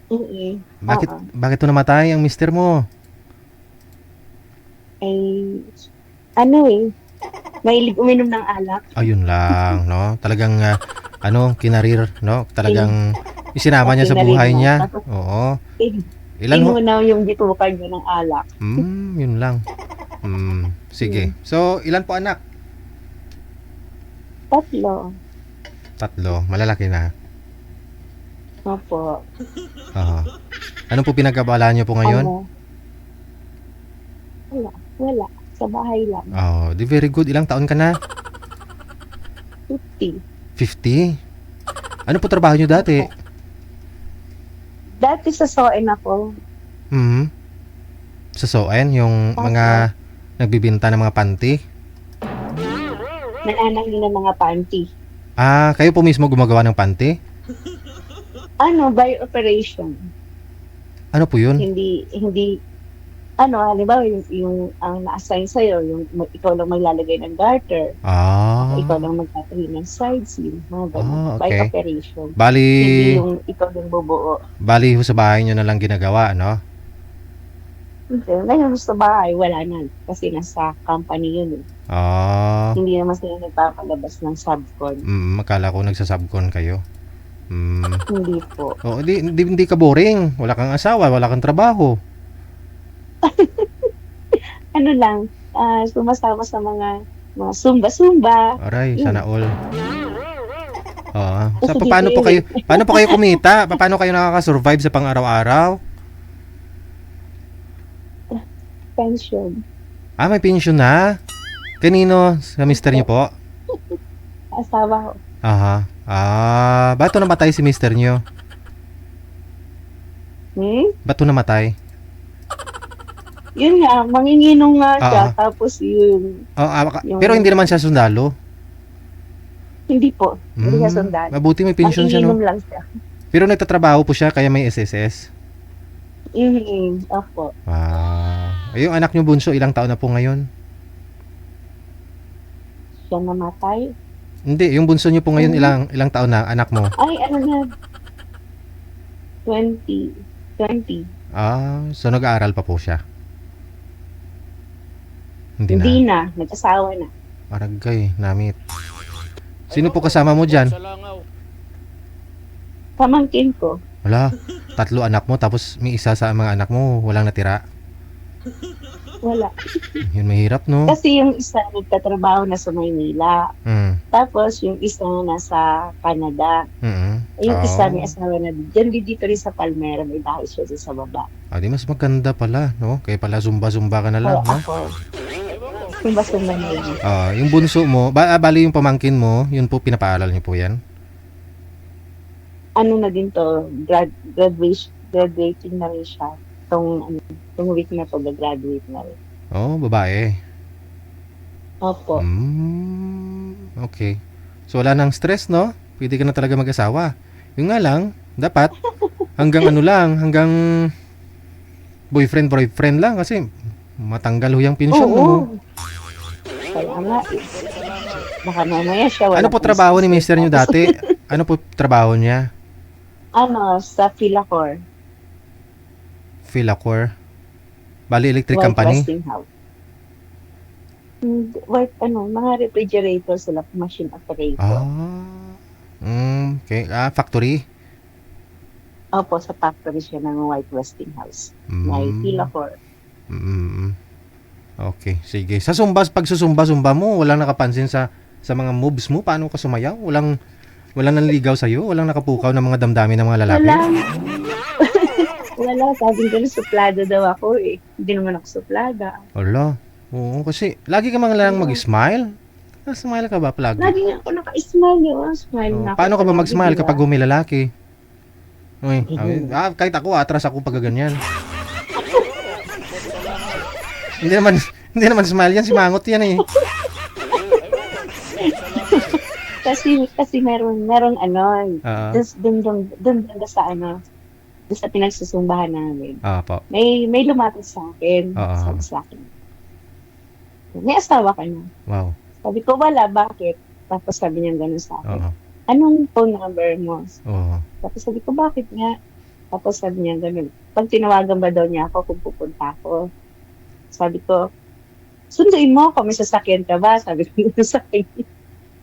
Mm. Bakit Oo. bakit to namatay ang mister mo? Eh, ano eh, mahilig uminom ng alak. Ayun lang, no? Talagang kinarir, no? Tin Talagang isinama niya sa Tinarin buhay na. niya. Tapos Oo. Ilan ho? inunaw yung bituka niya ng alak. Yun lang. Sige. Hmm, So, ilan po anak? 3. Tatlo. Malalaki na. Opo. Oo. Ano po pinagkabalaan niyo po ngayon? Ano, wala. Sa bahay lang. Oh, di very good. Ilang taon ka na? 50. 50. Ano po trabaho niyo dati? Opo. Dati sa SON ako. Hmm. Sa Soen, yung Tapos, mga nagbibinta ng mga panty. nananangin ng mga panty. Ah, kayo po mismo gumagawa ng panty? Ano, by operation. Ano po yun? Hindi, ano, halimbawa, yung ang na-assign sa'yo, yung ikaw lang maglalagay ng garter. Ako, ikaw Ah. lang magtatahi ng side seam. Mga ganun. Ah, By okay. operation. Hindi Bali, yung ikaw yung bubuo. bali ho sa bahay nyo na lang ginagawa, no? Hindi. Ngayon sa bahay, wala na. Kasi nasa company yun eh. Ah, Hindi naman sila nagpapalabas ng subcon. akala ko nagsasubcon kayo. Mm. Hindi po. Oh, hindi ka boring. Wala kang asawa, wala kang trabaho. Ano lang, sumasama sa mga zumba-zumba. Aray, sana Yun. all. Oo. Sa Kasi dito yun eh. paano po kayo kumita? Paano kayo nakaka-survive sa pang-araw-araw? Pension. Ah, may pension na. Kanino? Sa mister niyo Opo. po? Asawa ko. Aha. Ah, ba't to namatay si mister niyo? Hmm? Ba't to namatay? Yun nga, manginginom nga siya. Ah, Tapos oh, yung, pero hindi naman siya sundalo. hindi po. Hindi siya sundalo. Mabuti may pension siya, no? Manginginom lang siya. Pero nagtatrabaho po siya kaya may SSS. Opo. Ah, yung anak niyo bunso ilang taon na po ngayon? Siya namatay. Hindi, yung bunso niyo po ngayon Ano? ilang taon na anak mo? Ay, ano na, 20. 20. Ah, so nag-aaral pa po siya. Hindi Hindi na. na. Nag-asawa na. Aragay, namit. Sino po kasama mo diyan? Pamangkin ko. Wala, tatlo anak mo tapos may isa sa mga anak mo walang natira. Wala. Yun mahirap, no? Kasi yung isa nagtatrabaho na sa Maynila. Mm. Tapos yung isa nasa Canada. Yung isa may Oo. asawa na dyan din dito rin sa Palmera. May bahay siya dun sa baba. Ah, di mas maganda pala, no? Kaya pala zumba-zumba ka na Kaya lang, no? ako, sumba-sumba na lang. Ah, yung bunso mo, bali yung pamangkin mo, yun po pinapaaral niyo po yan? Ano na din to, graduating na rin siya. Tong week na to, graduate na rin. Oh, babae. Opo. Okay. So wala nang stress, no? Pwede ka na talaga mag-asawa. Yung nga lang, dapat hanggang ano lang, hanggang boyfriend lang kasi matanggal ho yung pensyon Oo. mo. Kaya nga, baka mamaya siya Ano walang po trabaho ni business. mister nyo Tapos, dati? Ano po trabaho niya? sa Philacor, Philacor? Bali electric White company? Westinghouse. Mga refrigerator sila, machine operator. Ah. Okay. Ah, factory? Opo, sa factory siya ng White Westinghouse. May Mm. Philacor. Mm. Okay, sige. Sa pag susumba-sumba mo, walang nakapansin sa mga moves mo, paano ka sumayaw? Walang nanligaw sa iyo, walang nakapukaw ng mga damdamin ng mga lalaki? Wala, wala. Sabi ko na suplada daw ako eh. Hindi naman ako suplada. Wala. Oo, kasi lagi ka man lang Wala. mag-smile. Smile ka ba palagi? Lagi nga ako naka-smile yun. Smile Oh, na ako paano ka ba palagi, di mag-smile ba? kapag may lalaki? Uy, Eh, kahit ako, atras ako pag ganyan. Hindi naman, hindi naman smile yan, si Mangot yan eh. kasi meron ano, Oo. dun sa ano, dun sa pinagsusumbahan namin. Po. May lumapit sa akin. Oo. Sabi sa akin, may asawa ka na. Wow. Sabi ko, wala, bakit? Tapos sabi niya gano'n sa akin, Oo. anong phone number mo? Oo. Tapos sabi ko, bakit nga? Tapos sabi niya gano'n, pag tinawagan ba daw niya ako kung pupunta ako. Sabi ko, sunduin mo ako, may sasakyan ka ba? Sabi ko sa kanya.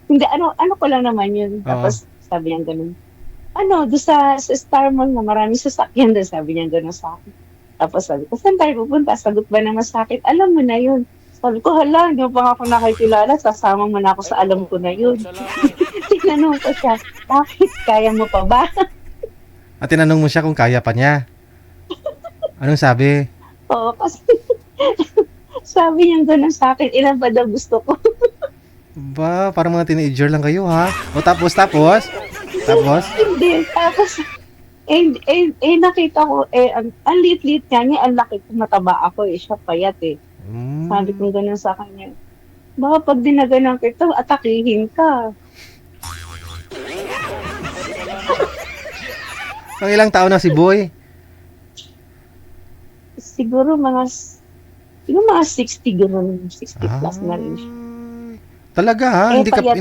Hindi, ano ko lang naman yun. Oo. Tapos sabi niya gano'n, doon sa Star Mall na maraming sasakyan doon, sabi niya gano'n sa akin. Tapos sabi ko, saan tayo pupunta? Sagot ba naman sa akin, alam mo na yun. Sabi ko, hala, hindi mo pa nga ako nakikilala, sasama mo na ako sa alam ko na yun. Tinanong ko siya, bakit? Kaya mo pa ba? At tinanong mo siya kung kaya pa niya. Anong sabi? Oo, kasi sabi niya gano'n sa akin, ilan pa daw gusto ko. Ba, parang mga teenager lang kayo, ha? O tapos? Hindi, tapos, nakita ko, ang liit-liit niya, ang laki ko, mataba ako siya payat Sabi ko gano'n sa kanya, baka pag dinaganan kita, atakihin ka. Ang ilang taon na si Boy? Siguro mga 60 gano'n, 60 plus na rin siya. Talaga ha? Hindi ka payat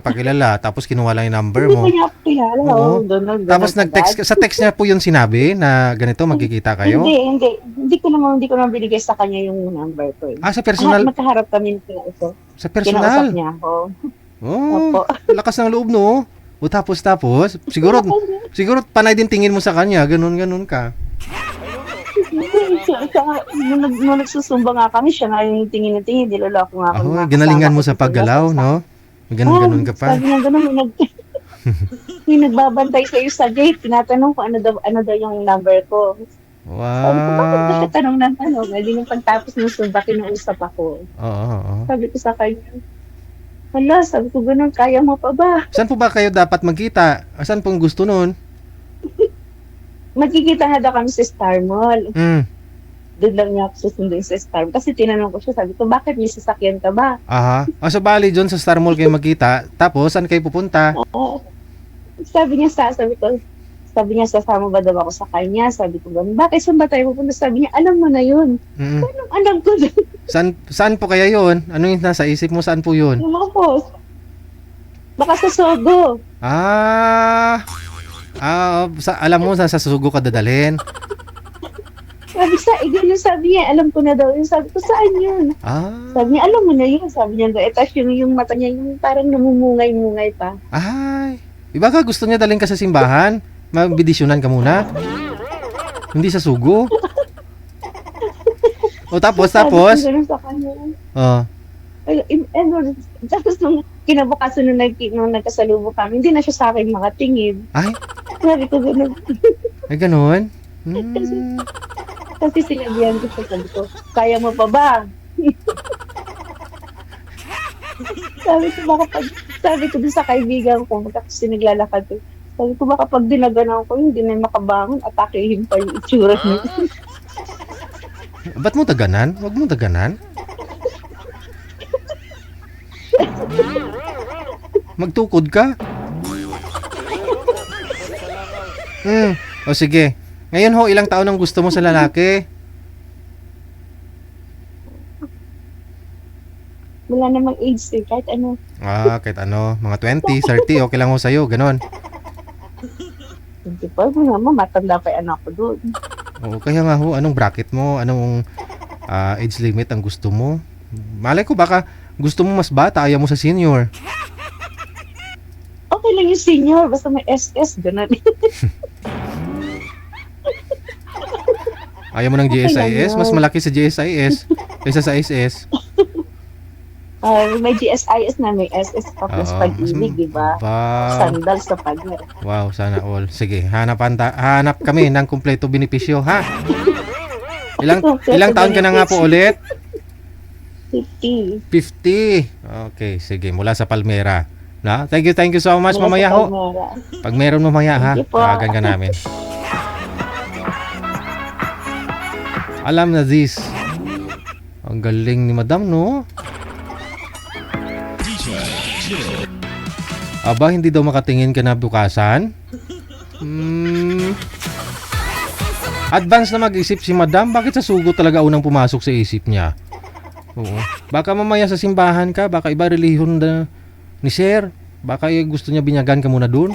pa kilala. Tapos kinuha lang yung number Hindi mo. ko niya ako kilala. Oo. Ganun, Tapos nag-text agad. sa text niya po yun sinabi na ganito magkikita kayo? Hindi. Hindi ko naman binigay sa kanya yung number ko. Sa personal. Magkaharap kami nila ito. Sa Kinausap personal. niya ako. Oh, Opo. lakas ng loob no. O tapos siguro panay din tingin mo sa kanya, ganun ka. Nung nagsusumba nga kami, siya nga yung tingin na tingin, niloloko nga ako. Oh, ginalingan mo sa paggalaw, no? Ganun ka pa. Sabi niya gano'n, may nagbabantay sa'yo sa gate, tinatanong ko ano daw yung number ko. Sabi ko, bakit ba Wow. siya tanong ng tanong? Hindi nung pagtapos ng sumba, kinausap ako. Oo. Sabi ko sa kanya, hala, sabi ko gano'n, kaya mo pa ba? Saan po ba kayo dapat magkita? Saan pong gusto nun? Magkikita nga daw kami sa Star Mall. Doon lang niya ako susunduin sa Star Mall. Kasi tinanong ko siya, sabi ko, bakit may sasakyan ka ba? Aha. So bali dyan sa Star Mall kayo magkita. Tapos saan kayo pupunta? Oo. Sabi niya, sasama ba daw ako sa kanya? Sabi ko, bakit saan ba tayo pupunta? Sabi niya, alam mo na yun. Anong alam ko doon? Saan po kaya yun? Ano yung nasa isip mo? Saan po yun? Yung mga post. Baka sa Sogo. Alam mo sa sugo ka dadalhin. Sabi niya, alam ko na daw yun. Sabi ko, saan yun? Sabi niya, alam mo na yun. Sabi niya, tapos yung mata niya, yung parang namumungay-mungay pa. Ay, iba ka gusto niya dalhin ka sa simbahan? Mabidisyonan ka muna? Hindi sa sugo? O tapos? Sabi ko ganun sa kanya. Tapos nung kinabukasan nung nagkasalubong kami, hindi na siya sa akin makatingin. Ay, Sabi ko ganun. ay ganun? Kasi sinabihan ko siya, sabi ko, kaya mo pa ba? sabi ko dun sa kaibigan ko, kasi naglalakad ko, sabi ko baka pag dinaganan ko, hindi na makabangon, atakehin pa yung itsura niya. Ba't mo daganan? Huwag mo daganan. Magtukod ka. O sige. Ngayon ho, ilang taon ang gusto mo sa lalaki? Wala namang age kahit ano. Kahit ano. Mga 20, 30, okay lang ho sa'yo. Ganon. 24 mo naman, matanda pa yung anak ko doon. Oo, kaya nga ho, anong bracket mo? Anong age limit ang gusto mo? Malay ko baka gusto mo mas bata, ayaw mo sa senior. Okay lang yung senior, basta may SS, gano'n. Ayaw mo ng Okay lang GSIS? yun. Mas malaki sa GSIS kaysa sa SS. May GSIS na, may SS pa plus Oo, pag-ibig, di ba? Sandal sa pag-ibig. Wow, sana all. Sige, hanap kami ng kumpleto benepisyo, ha? Ilang taon ka na nga po ulit? 50. 50. Okay, sige, mula sa Palmera. Na? Thank you so much, mamaya ho. Pag meron mamaya, ha? Thank you po. Tawagan ka namin. Alam na this. Ang galing ni Madam, no? Aba, hindi daw makatingin ka na bukasan? Advance na mag-isip si Madam. Bakit sa sugo talaga unang pumasok sa isip niya? Oo. Baka mamaya sa simbahan ka, baka iba relihon na ni Sir. Baka gusto niya binyagan ka muna dun.